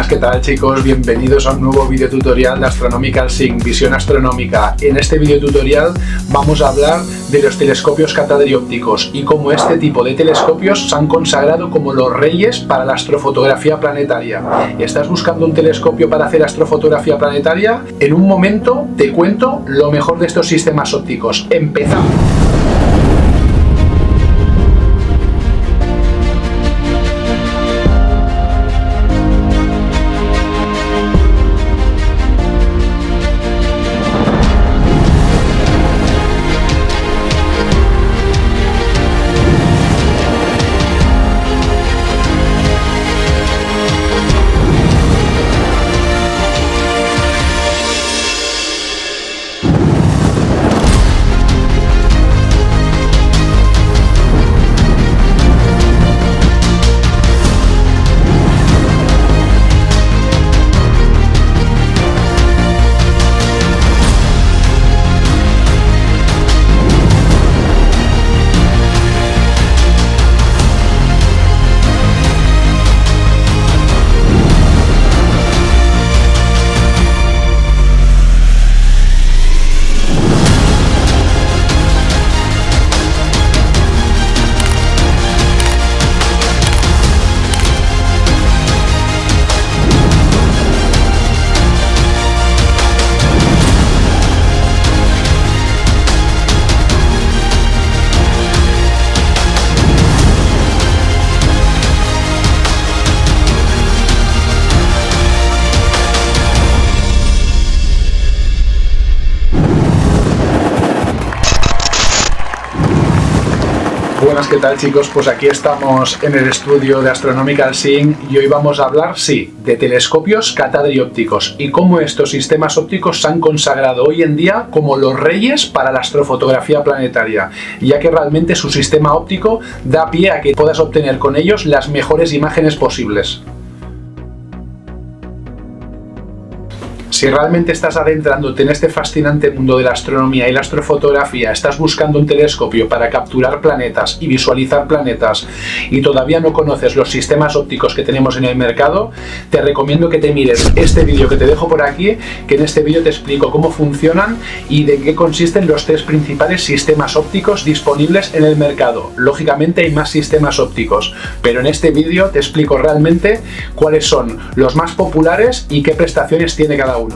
Buenas, ¿qué tal chicos? Bienvenidos a un nuevo video tutorial de Astronomical Sync, visión astronómica. En este video tutorial vamos a hablar de los telescopios catadiópticos y cómo este tipo de telescopios se han consagrado como los reyes para la astrofotografía planetaria. ¿Estás buscando un telescopio para hacer astrofotografía planetaria? En un momento te cuento lo mejor de estos sistemas ópticos. ¡Empezamos! Buenas, ¿qué tal chicos? Pues aquí estamos en el estudio de Astronomical Sync y hoy vamos a hablar, sí, de telescopios catadiópticos y cómo estos sistemas ópticos se han consagrado hoy en día como los reyes para la astrofotografía planetaria, ya que realmente su sistema óptico da pie a que puedas obtener con ellos las mejores imágenes posibles. Si realmente estás adentrándote en este fascinante mundo de la astronomía y la astrofotografía, estás buscando un telescopio para capturar planetas y visualizar planetas y todavía no conoces los sistemas ópticos que tenemos en el mercado, te recomiendo que te mires este vídeo que te dejo por aquí, que en este vídeo te explico cómo funcionan y de qué consisten los tres principales sistemas ópticos disponibles en el mercado. Lógicamente hay más sistemas ópticos, pero en este vídeo te explico realmente cuáles son los más populares y qué prestaciones tiene cada uno.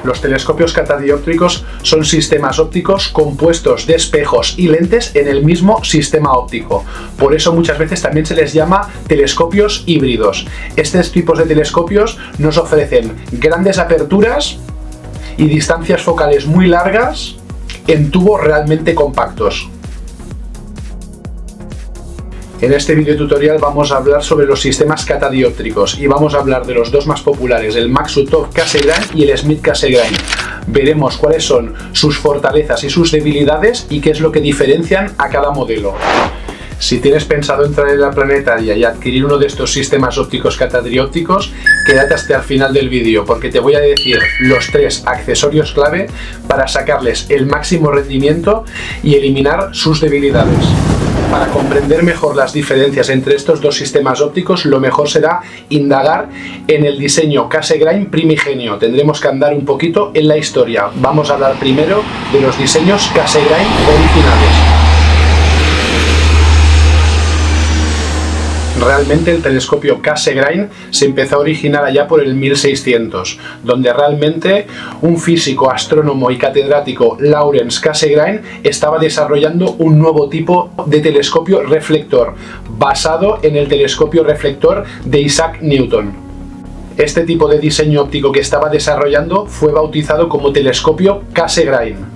Los telescopios catadióptricos son sistemas ópticos compuestos de espejos y lentes en el mismo sistema óptico. Por eso muchas veces también se les llama telescopios híbridos. Estos tipos de telescopios nos ofrecen grandes aperturas y distancias focales muy largas en tubos realmente compactos. En este video tutorial vamos a hablar sobre los sistemas catadióptricos y vamos a hablar de los dos más populares, el Maksutov Cassegrain y el Schmidt Cassegrain. Veremos cuáles son sus fortalezas y sus debilidades y qué es lo que diferencian a cada modelo. Si tienes pensado entrar en la planetaria y adquirir uno de estos sistemas ópticos catadiópticos, quédate hasta el final del vídeo porque te voy a decir los tres accesorios clave para sacarles el máximo rendimiento y eliminar sus debilidades. Para comprender mejor las diferencias entre estos dos sistemas ópticos, lo mejor será indagar en el diseño Cassegrain primigenio. Tendremos que andar un poquito en la historia. Vamos a hablar primero de los diseños Cassegrain originales. Realmente el telescopio Cassegrain se empezó a originar allá por el 1600, donde realmente un físico, astrónomo y catedrático, Lawrence Cassegrain, estaba desarrollando un nuevo tipo de telescopio reflector, basado en el telescopio reflector de Isaac Newton. Este tipo de diseño óptico que estaba desarrollando fue bautizado como telescopio Cassegrain,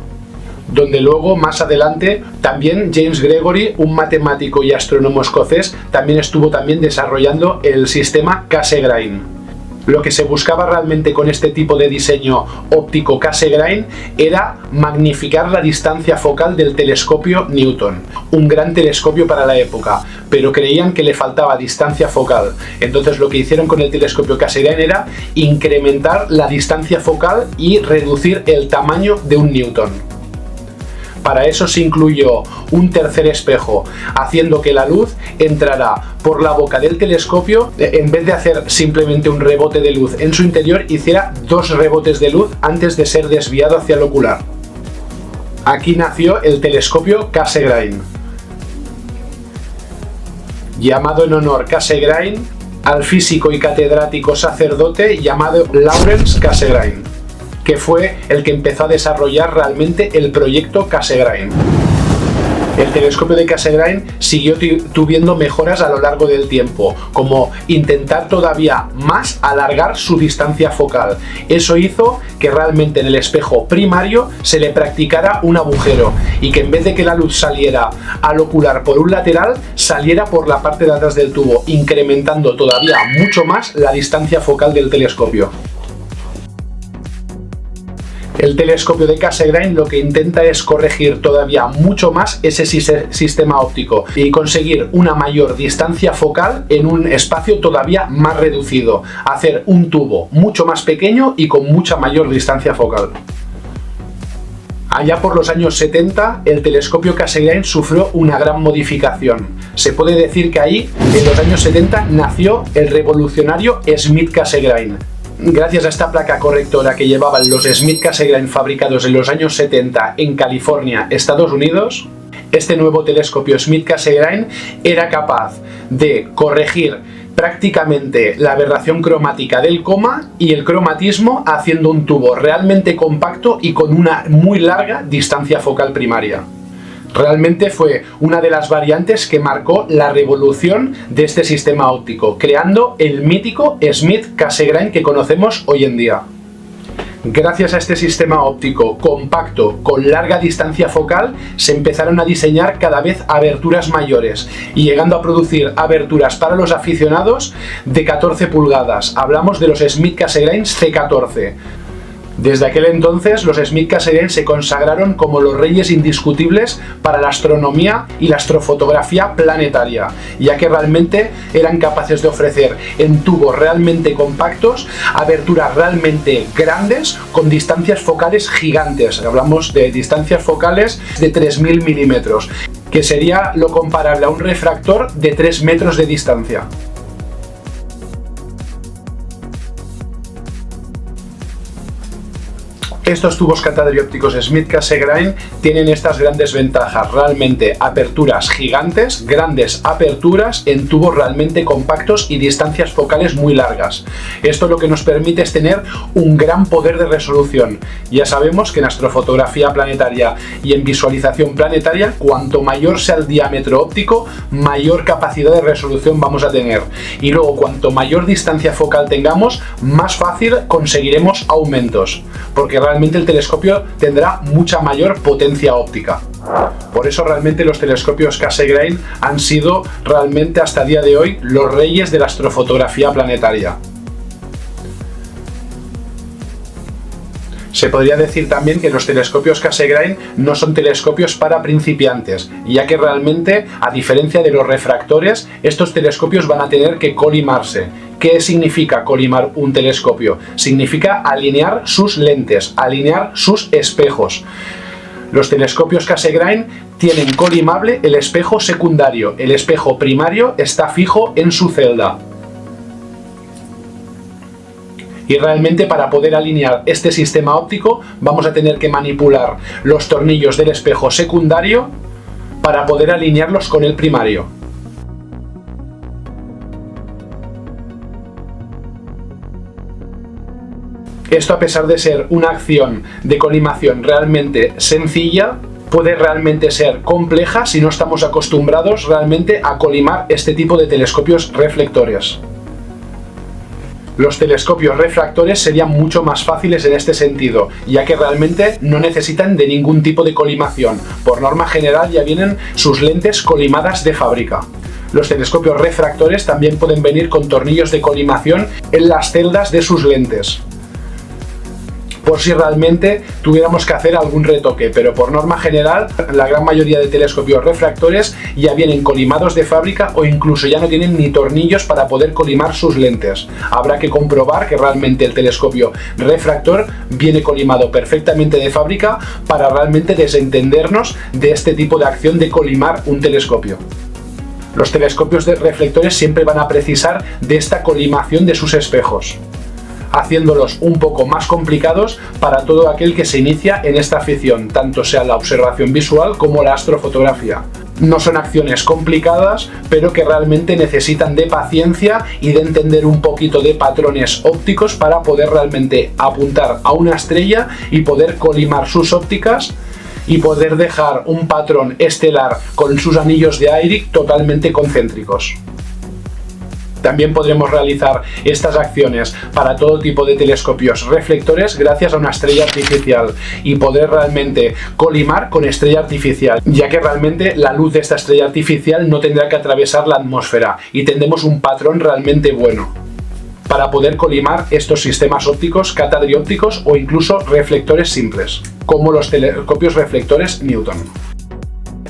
donde luego más adelante también James Gregory, un matemático y astrónomo escocés, también estuvo desarrollando el sistema Cassegrain. Lo que se buscaba realmente con este tipo de diseño óptico Cassegrain era magnificar la distancia focal del telescopio Newton, un gran telescopio para la época, pero creían que le faltaba distancia focal. Entonces lo que hicieron con el telescopio Cassegrain era incrementar la distancia focal y reducir el tamaño de un Newton. Para eso se incluyó un tercer espejo, haciendo que la luz entrara por la boca del telescopio, en vez de hacer simplemente un rebote de luz en su interior, hiciera 2 rebotes de luz antes de ser desviado hacia el ocular. Aquí nació el telescopio Cassegrain, llamado en honor Cassegrain al físico y catedrático sacerdote llamado Lawrence Cassegrain, que fue el que empezó a desarrollar realmente el proyecto Cassegrain. El telescopio de Cassegrain siguió tuviendo mejoras a lo largo del tiempo, como intentar todavía más alargar su distancia focal. Eso hizo que realmente en el espejo primario se le practicara un agujero y que en vez de que la luz saliera al ocular por un lateral, saliera por la parte de atrás del tubo, incrementando todavía mucho más la distancia focal del telescopio. El telescopio de Cassegrain lo que intenta es corregir todavía mucho más ese sistema óptico y conseguir una mayor distancia focal en un espacio todavía más reducido, hacer un tubo mucho más pequeño y con mucha mayor distancia focal. Allá por los años 70, el telescopio Cassegrain sufrió una gran modificación. Se puede decir que ahí, en los años 70, nació el revolucionario Smith Cassegrain. Gracias a esta placa correctora que llevaban los Smith Cassegrain fabricados en los años 70 en California, Estados Unidos, este nuevo telescopio Smith Cassegrain era capaz de corregir prácticamente la aberración cromática del coma y el cromatismo, haciendo un tubo realmente compacto y con una muy larga distancia focal primaria. Realmente fue una de las variantes que marcó la revolución de este sistema óptico, creando el mítico Smith Cassegrain que conocemos hoy en día. Gracias a este sistema óptico compacto con larga distancia focal, se empezaron a diseñar cada vez aberturas mayores y llegando a producir aberturas para los aficionados de 14 pulgadas. Hablamos de los Smith Cassegrain C14. Desde aquel entonces, los Smith Cassegrain se consagraron como los reyes indiscutibles para la astronomía y la astrofotografía planetaria, ya que realmente eran capaces de ofrecer en tubos realmente compactos aberturas realmente grandes con distancias focales gigantes. Hablamos de distancias focales de 3000 milímetros, que sería lo comparable a un refractor de 3 metros de distancia. Estos tubos catadiópticos Smith Cassegrain tienen estas grandes ventajas, realmente aperturas gigantes, grandes aperturas en tubos realmente compactos y distancias focales muy largas. Esto lo que nos permite es tener un gran poder de resolución. Ya sabemos que en astrofotografía planetaria y en visualización planetaria, cuanto mayor sea el diámetro óptico, mayor capacidad de resolución vamos a tener. Y luego, cuanto mayor distancia focal tengamos, más fácil conseguiremos aumentos, porque realmente el telescopio tendrá mucha mayor potencia óptica. Por eso realmente los telescopios Cassegrain han sido realmente hasta el día de hoy los reyes de la astrofotografía planetaria. Se podría decir también que los telescopios Cassegrain no son telescopios para principiantes, ya que realmente, a diferencia de los refractores, estos telescopios van a tener que colimarse. ¿Qué significa colimar un telescopio? Significa alinear sus lentes, alinear sus espejos. Los telescopios Cassegrain tienen colimable el espejo secundario, el espejo primario está fijo en su celda. Y realmente para poder alinear este sistema óptico vamos a tener que manipular los tornillos del espejo secundario para poder alinearlos con el primario. Esto, a pesar de ser una acción de colimación realmente sencilla, puede realmente ser compleja si no estamos acostumbrados realmente a colimar este tipo de telescopios reflectores. Los telescopios refractores serían mucho más fáciles en este sentido, ya que realmente no necesitan de ningún tipo de colimación. Por norma general ya vienen sus lentes colimadas de fábrica. Los telescopios refractores también pueden venir con tornillos de colimación en las celdas de sus lentes. por si realmente tuviéramos que hacer algún retoque, pero por norma general la gran mayoría de telescopios refractores ya vienen colimados de fábrica o incluso ya no tienen ni tornillos para poder colimar sus lentes. Habrá que comprobar que realmente el telescopio refractor viene colimado perfectamente de fábrica para realmente desentendernos de este tipo de acción de colimar un telescopio. Los telescopios de reflectores siempre van a precisar de esta colimación de sus espejos, haciéndolos un poco más complicados para todo aquel que se inicia en esta afición, tanto sea la observación visual como la astrofotografía. No son acciones complicadas, pero que realmente necesitan de paciencia y de entender un poquito de patrones ópticos para poder realmente apuntar a una estrella y poder colimar sus ópticas y poder dejar un patrón estelar con sus anillos de IRIC totalmente concéntricos. También podremos realizar estas acciones para todo tipo de telescopios reflectores gracias a una estrella artificial y poder realmente colimar con estrella artificial, ya que realmente la luz de esta estrella artificial no tendrá que atravesar la atmósfera y tendremos un patrón realmente bueno para poder colimar estos sistemas ópticos, catadriópticos o incluso reflectores simples, como los telescopios reflectores Newton.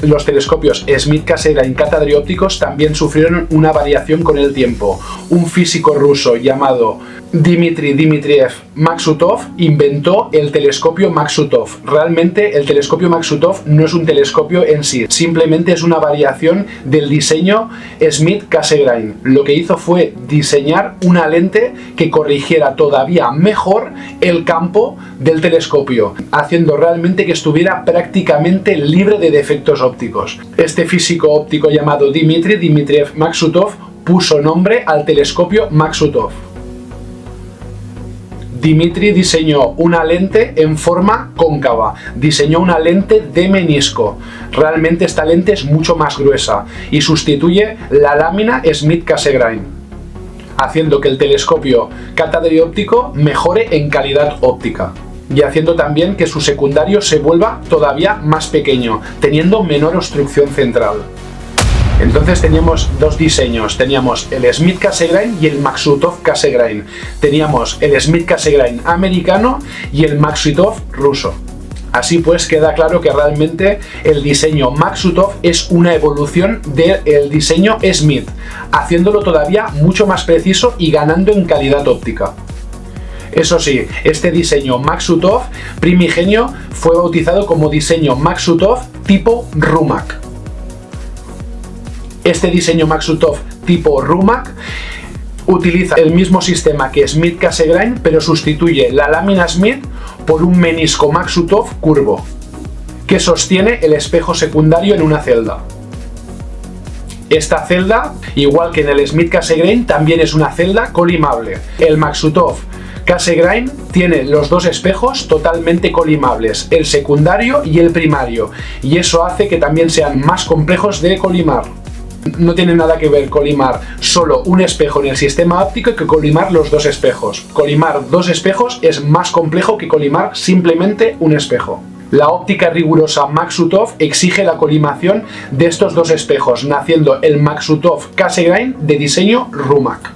Los telescopios Schmidt-Cassegrain catadriópticos también sufrieron una variación con el tiempo. Un físico ruso llamado Dmitry Dmitriev Maksutov inventó el telescopio Maksutov. Realmente el telescopio Maksutov no es un telescopio en sí, simplemente es una variación del diseño Schmidt-Cassegrain. Lo que hizo fue diseñar una lente que corrigiera todavía mejor el campo del telescopio, haciendo realmente que estuviera prácticamente libre de defectos ópticos. Este físico óptico llamado Dmitry Dmitriev Maksutov puso nombre al telescopio Maksutov. Dmitry diseñó una lente en forma cóncava, diseñó una lente de menisco. Realmente esta lente es mucho más gruesa y sustituye la lámina Schmidt-Cassegrain, haciendo que el telescopio catadrióptico mejore en calidad óptica y haciendo también que su secundario se vuelva todavía más pequeño, teniendo menor obstrucción central. Entonces teníamos dos diseños, teníamos el Schmidt-Cassegrain y el Maksutov-Cassegrain. Teníamos el Schmidt-Cassegrain americano y el Maksutov ruso. Así pues queda claro que realmente el diseño Maksutov es una evolución del diseño Schmidt, haciéndolo todavía mucho más preciso y ganando en calidad óptica. Eso sí, este diseño Maksutov primigenio fue bautizado como diseño Maksutov tipo Rumak. Este diseño Maksutov tipo Rumak utiliza el mismo sistema que Schmidt-Cassegrain, pero sustituye la lámina Schmidt por un menisco Maksutov curvo, que sostiene el espejo secundario en una celda. Esta celda, igual que en el Schmidt-Cassegrain, también es una celda colimable. El Maksutov-Cassegrain tiene los dos espejos totalmente colimables, el secundario y el primario, y eso hace que también sean más complejos de colimar. No tiene nada que ver colimar solo un espejo en el sistema óptico que colimar los dos espejos. Colimar dos espejos es más complejo que colimar simplemente un espejo. La óptica rigurosa Maksutov exige la colimación de estos dos espejos, naciendo el Maksutov-Cassegrain de diseño Rumak.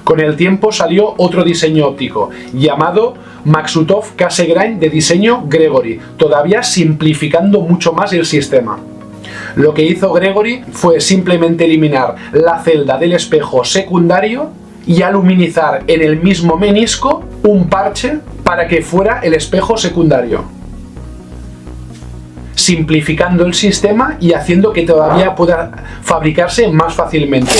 Con el tiempo salió otro diseño óptico, llamado Maksutov-Cassegrain de diseño Gregory, todavía simplificando mucho más el sistema. Lo que hizo Gregory fue simplemente eliminar la celda del espejo secundario y aluminizar en el mismo menisco un parche para que fuera el espejo secundario, simplificando el sistema y haciendo que todavía pueda fabricarse más fácilmente,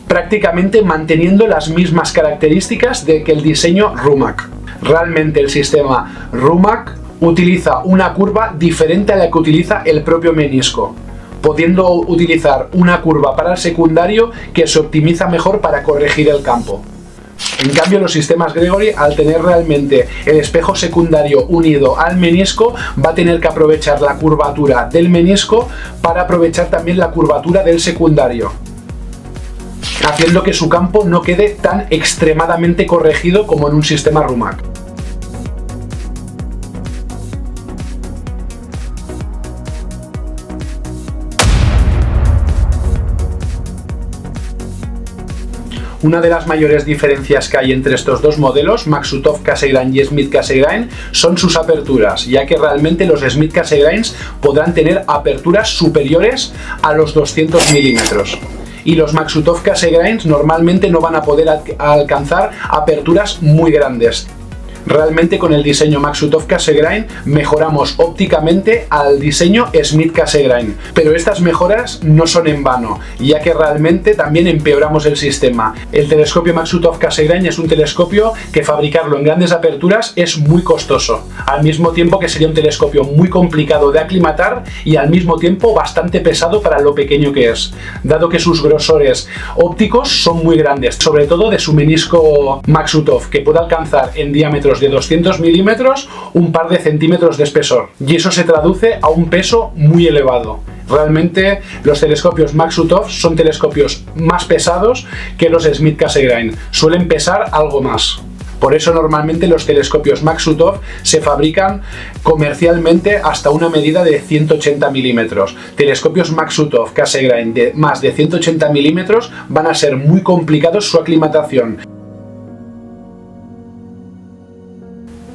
prácticamente manteniendo las mismas características de que el diseño Rumak. Realmente el sistema Rumak utiliza una curva diferente a la que utiliza el propio menisco, pudiendo utilizar una curva para el secundario que se optimiza mejor para corregir el campo. En cambio, los sistemas Gregory, al tener realmente el espejo secundario unido al menisco, va a tener que aprovechar la curvatura del menisco para aprovechar también la curvatura del secundario, haciendo que su campo no quede tan extremadamente corregido como en un sistema Rumak. Una de las mayores diferencias que hay entre estos dos modelos, Maksutov Cassegrain y Smith Cassegrain, son sus aperturas, ya que realmente los Smith Cassegrains podrán tener aperturas superiores a los 200 milímetros. Y los Maksutov Cassegrains normalmente no van a poder alcanzar aperturas muy grandes. Realmente con el diseño Maksutov Cassegrain mejoramos ópticamente al diseño Smith Cassegrain, pero estas mejoras no son en vano, ya que realmente también empeoramos el sistema. El telescopio Maksutov Cassegrain es un telescopio que fabricarlo en grandes aperturas es muy costoso, al mismo tiempo que sería un telescopio muy complicado de aclimatar y al mismo tiempo bastante pesado para lo pequeño que es, dado que sus grosores ópticos son muy grandes, sobre todo de su menisco Maksutov, que puede alcanzar en diámetros de 200 milímetros un par de centímetros de espesor, y eso se traduce a un peso muy elevado. Realmente los telescopios Maksutov son telescopios más pesados que los Smith Cassegrain, suelen pesar algo más. Por eso normalmente los telescopios Maksutov se fabrican comercialmente hasta una medida de 180 milímetros. Telescopios Maksutov Cassegrain de más de 180 milímetros van a ser muy complicados su aclimatación.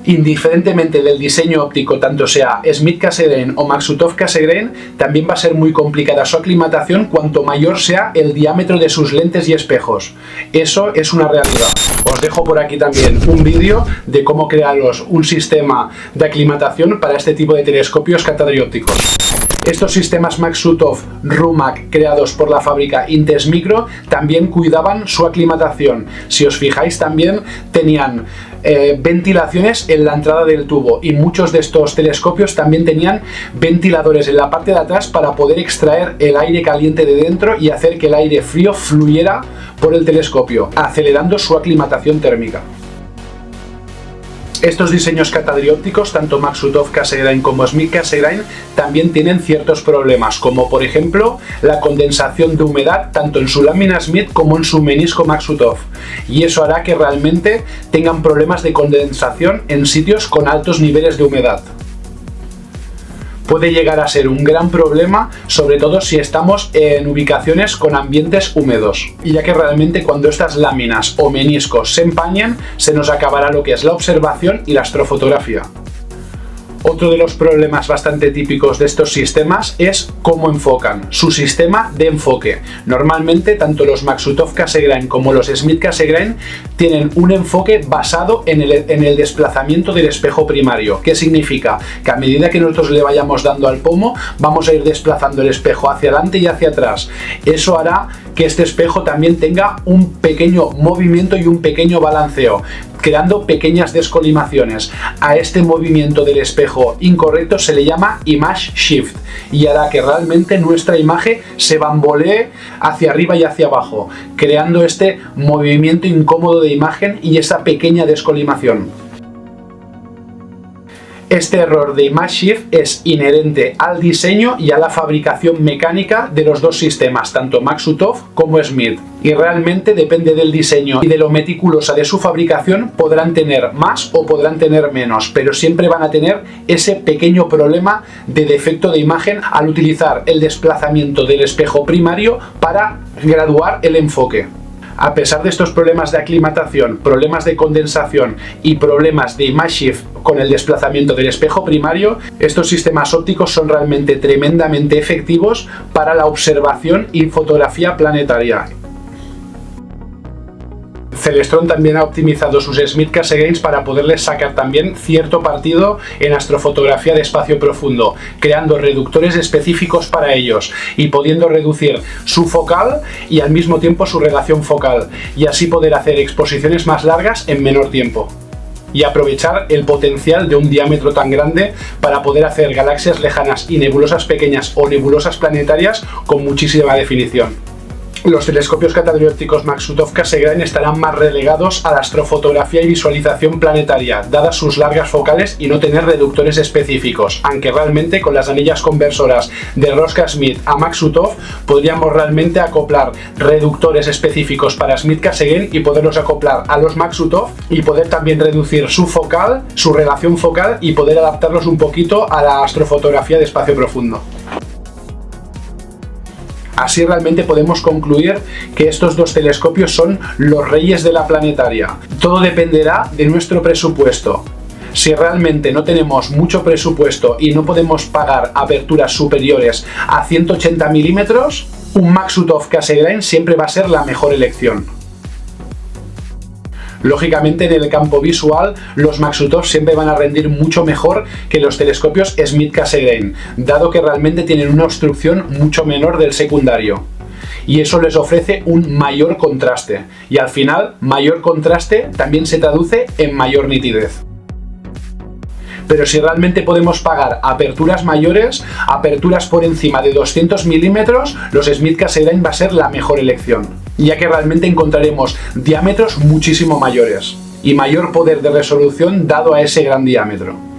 Indiferentemente del diseño óptico, tanto sea Smith Cassegrain o Maksutov Cassegrain, también va a ser muy complicada su aclimatación cuanto mayor sea el diámetro de sus lentes y espejos. Eso es una realidad. Os dejo por aquí también un vídeo de cómo crearos un sistema de aclimatación para este tipo de telescopios catadiópticos. Estos sistemas Maksutov Rumak creados por la fábrica Intes Micro también cuidaban su aclimatación. Si os fijáis, también tenían ventilaciones en la entrada del tubo, y muchos de estos telescopios también tenían ventiladores en la parte de atrás para poder extraer el aire caliente de dentro y hacer que el aire frío fluyera por el telescopio, acelerando su aclimatación térmica. Estos diseños catadiópticos, tanto Maksutov Cassegrain como Smith Cassegrain, también tienen ciertos problemas, como por ejemplo la condensación de humedad tanto en su lámina Smith como en su menisco Maksutov, y eso hará que realmente tengan problemas de condensación en sitios con altos niveles de humedad. Puede llegar a ser un gran problema, sobre todo si estamos en ubicaciones con ambientes húmedos, ya que realmente cuando estas láminas o meniscos se empañan, se nos acabará lo que es la observación y la astrofotografía. Otro de los problemas bastante típicos de estos sistemas es cómo enfocan, su sistema de enfoque. Normalmente tanto los Maksutov Cassegrain como los Smith Cassegrain tienen un enfoque basado en el desplazamiento del espejo primario. ¿Qué significa? Que a medida que nosotros le vayamos dando al pomo, vamos a ir desplazando el espejo hacia adelante y hacia atrás. Eso hará que este espejo también tenga un pequeño movimiento y un pequeño balanceo, creando pequeñas descolimaciones. A este movimiento del espejo incorrecto se le llama image shift y hará que realmente nuestra imagen se bambolee hacia arriba y hacia abajo, creando este movimiento incómodo de imagen y esa pequeña descolimación. Este error de image shift es inherente al diseño y a la fabricación mecánica de los dos sistemas, tanto Maksutov como Smith, y realmente depende del diseño y de lo meticulosa de su fabricación, podrán tener más o podrán tener menos, pero siempre van a tener ese pequeño problema de defecto de imagen al utilizar el desplazamiento del espejo primario para graduar el enfoque. A pesar de estos problemas de aclimatación, problemas de condensación y problemas de image shift con el desplazamiento del espejo primario, estos sistemas ópticos son realmente tremendamente efectivos para la observación y fotografía planetaria. Celestron también ha optimizado sus Smith Cassegrains para poderles sacar también cierto partido en astrofotografía de espacio profundo, creando reductores específicos para ellos y pudiendo reducir su focal y al mismo tiempo su relación focal, y así poder hacer exposiciones más largas en menor tiempo y aprovechar el potencial de un diámetro tan grande para poder hacer galaxias lejanas y nebulosas pequeñas o nebulosas planetarias con muchísima definición. Los telescopios catadiópticos Maksutov Cassegrain estarán más relegados a la astrofotografía y visualización planetaria, dadas sus largas focales y no tener reductores específicos, aunque realmente con las anillas conversoras de rosca Smith a Maksutov podríamos realmente acoplar reductores específicos para Smith Cassegrain y poderlos acoplar a los Maksutov y poder también reducir su focal, su relación focal, y poder adaptarlos un poquito a la astrofotografía de espacio profundo. Así realmente podemos concluir que estos dos telescopios son los reyes de la planetaria. Todo dependerá de nuestro presupuesto. Si realmente no tenemos mucho presupuesto y no podemos pagar aperturas superiores a 180 milímetros, un Maksutov Cassegrain siempre va a ser la mejor elección. Lógicamente, en el campo visual, los Maksutov siempre van a rendir mucho mejor que los telescopios Schmidt Cassegrain, dado que realmente tienen una obstrucción mucho menor del secundario. Y eso les ofrece un mayor contraste. Y al final, mayor contraste también se traduce en mayor nitidez. Pero si realmente podemos pagar aperturas mayores, aperturas por encima de 200 milímetros, los Schmidt Cassegrain va a ser la mejor elección, ya que realmente encontraremos diámetros muchísimo mayores y mayor poder de resolución dado a ese gran diámetro.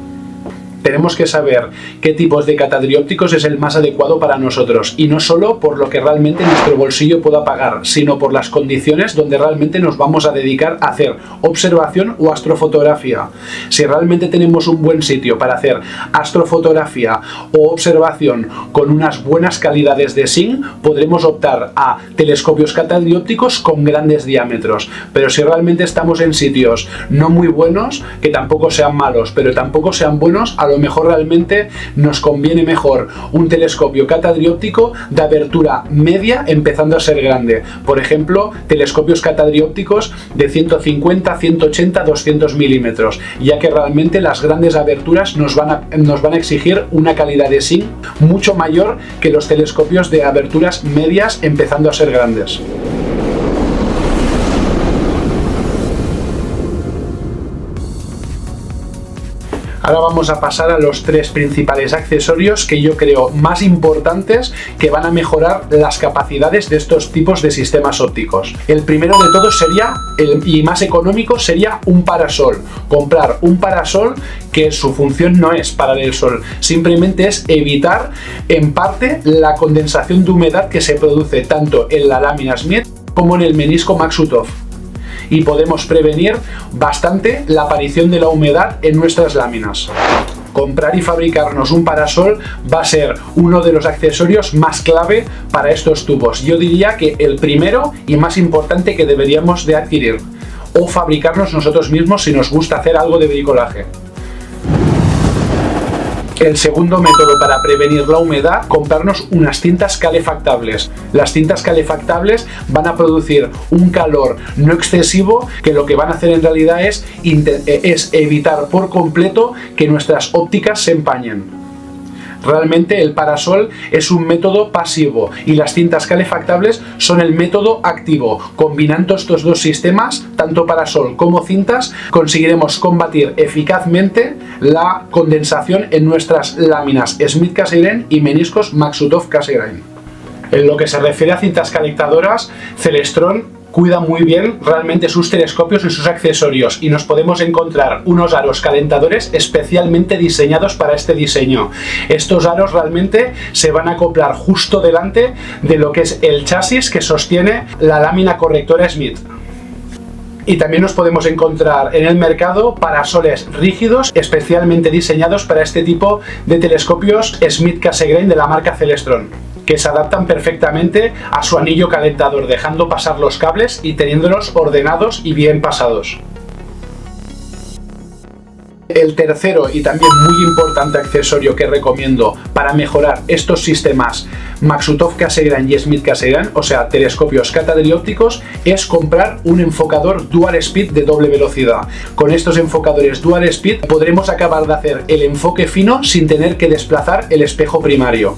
Tenemos que saber qué tipos de catadiópticos es el más adecuado para nosotros, y no solo por lo que realmente nuestro bolsillo pueda pagar, sino por las condiciones donde realmente nos vamos a dedicar a hacer observación o astrofotografía. Si realmente tenemos un buen sitio para hacer astrofotografía o observación con unas buenas calidades de zinc, podremos optar a telescopios catadiópticos con grandes diámetros. Pero si realmente estamos en sitios no muy buenos, que tampoco sean malos, pero tampoco sean buenos, a lo mejor realmente nos conviene mejor un telescopio catadióptico de abertura media empezando a ser grande. Por ejemplo, telescopios catadiópticos de 150, 180, 200 milímetros, ya que realmente las grandes aberturas nos van a exigir una calidad de zinc mucho mayor que los telescopios de aberturas medias empezando a ser grandes. Ahora vamos a pasar a los tres principales accesorios que yo creo más importantes que van a mejorar las capacidades de estos tipos de sistemas ópticos. El primero de todos sería, y más económico, sería un parasol. Comprar un parasol que su función no es parar el sol, simplemente es evitar en parte la condensación de humedad que se produce tanto en la lámina Schmidt como en el menisco Maksutov. Y podemos prevenir bastante la aparición de la humedad en nuestras láminas. Comprar y fabricarnos un parasol va a ser uno de los accesorios más clave para estos tubos. Yo diría que el primero y más importante que deberíamos de adquirir, o fabricarnos nosotros mismos si nos gusta hacer algo de bricolaje. El segundo método para prevenir la humedad, comprarnos unas cintas calefactables. Las cintas calefactables van a producir un calor no excesivo que lo que van a hacer en realidad es evitar por completo que nuestras ópticas se empañen. Realmente el parasol es un método pasivo y las cintas calefactables son el método activo. Combinando estos dos sistemas, tanto parasol como cintas, conseguiremos combatir eficazmente la condensación en nuestras láminas Schmidt Cassegrain y meniscos Maksutov Cassegrain. En lo que se refiere a cintas calentadoras, Celestron cuida muy bien realmente sus telescopios y sus accesorios, y nos podemos encontrar unos aros calentadores especialmente diseñados para este diseño. Estos aros realmente se van a acoplar justo delante de lo que es el chasis que sostiene la lámina correctora Schmidt. Y también nos podemos encontrar en el mercado parasoles rígidos especialmente diseñados para este tipo de telescopios Schmidt Cassegrain de la marca Celestron, que se adaptan perfectamente a su anillo calentador, dejando pasar los cables y teniéndolos ordenados y bien pasados. El tercero y también muy importante accesorio que recomiendo para mejorar estos sistemas Maksutov Cassegrain y Schmidt Cassegrain, o sea, telescopios catadiópticos, es comprar un enfocador Dual Speed de doble velocidad. Con estos enfocadores Dual Speed podremos acabar de hacer el enfoque fino sin tener que desplazar el espejo primario.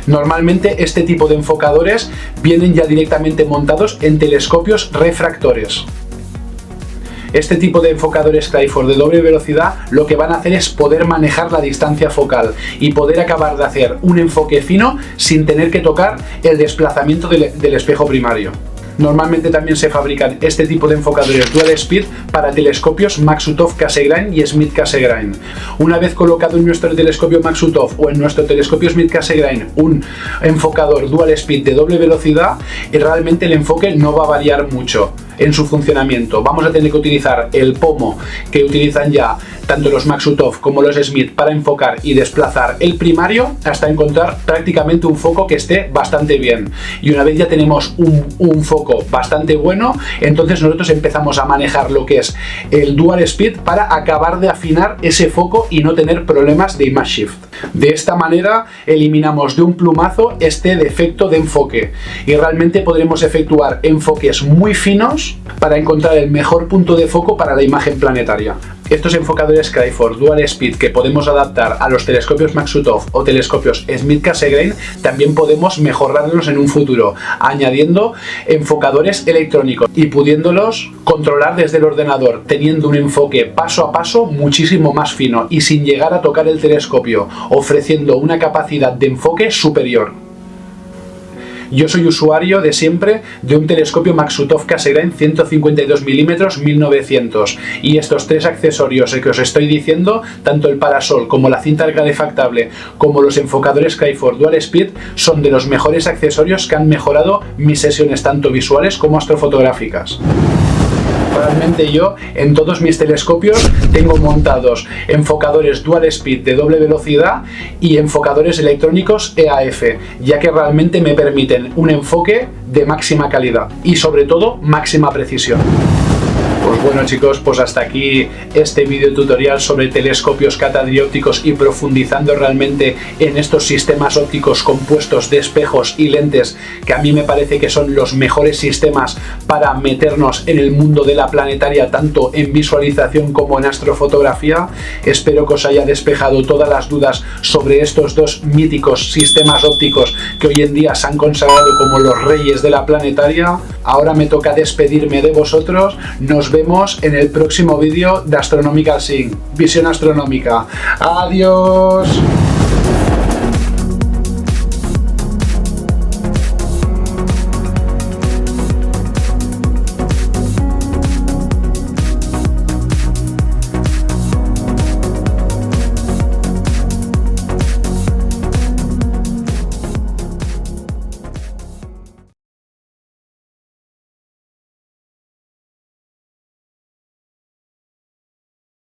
Normalmente este tipo de enfocadores vienen ya directamente montados en telescopios refractores. Este tipo de enfocadores Clayford de doble velocidad lo que van a hacer es poder manejar la distancia focal y poder acabar de hacer un enfoque fino sin tener que tocar el desplazamiento del espejo primario. Normalmente también se fabrican este tipo de enfocadores Dual Speed para telescopios Maksutov Cassegrain y Schmidt Cassegrain. Una vez colocado en nuestro telescopio Maksutov o en nuestro telescopio Schmidt Cassegrain un enfocador Dual Speed de doble velocidad, realmente el enfoque no va a variar mucho. en su funcionamiento. Vamos a tener que utilizar el pomo que utilizan ya tanto los Maksutov como los Smith para enfocar y desplazar el primario hasta encontrar prácticamente un foco que esté bastante bien. Y una vez ya tenemos un foco bastante bueno, entonces nosotros empezamos a manejar lo que es el Dual Speed para acabar de afinar ese foco y no tener problemas de image shift. De esta manera eliminamos de un plumazo este defecto de enfoque y realmente podremos efectuar enfoques muy finos para encontrar el mejor punto de foco para la imagen planetaria. Estos enfocadores Crafoord Dual Speed que podemos adaptar a los telescopios Maksutov o telescopios Smith Cassegrain también podemos mejorarlos en un futuro, añadiendo enfocadores electrónicos y pudiéndolos controlar desde el ordenador, teniendo un enfoque paso a paso muchísimo más fino y sin llegar a tocar el telescopio, ofreciendo una capacidad de enfoque superior. Yo soy usuario de siempre de un telescopio Maksutov Cassegrain 152 mm 1900 y estos tres accesorios que os estoy diciendo, tanto el parasol como la cinta calefactable como los enfocadores Crafoord Dual Speed, son de los mejores accesorios que han mejorado mis sesiones tanto visuales como astrofotográficas. Realmente yo en todos mis telescopios tengo montados enfocadores Dual Speed de doble velocidad y enfocadores electrónicos EAF, ya que realmente me permiten un enfoque de máxima calidad y sobre todo máxima precisión. Pues bueno chicos, pues hasta aquí este vídeo tutorial sobre telescopios catadiópticos y profundizando realmente en estos sistemas ópticos compuestos de espejos y lentes que a mí me parece que son los mejores sistemas para meternos en el mundo de la planetaria tanto en visualización como en astrofotografía. Espero que os haya despejado todas las dudas sobre estos dos míticos sistemas ópticos que hoy en día se han consagrado como los reyes de la planetaria. Ahora me toca despedirme de vosotros. Nos vemos en el próximo vídeo de Astronomical Sync, visión astronómica. ¡Adiós!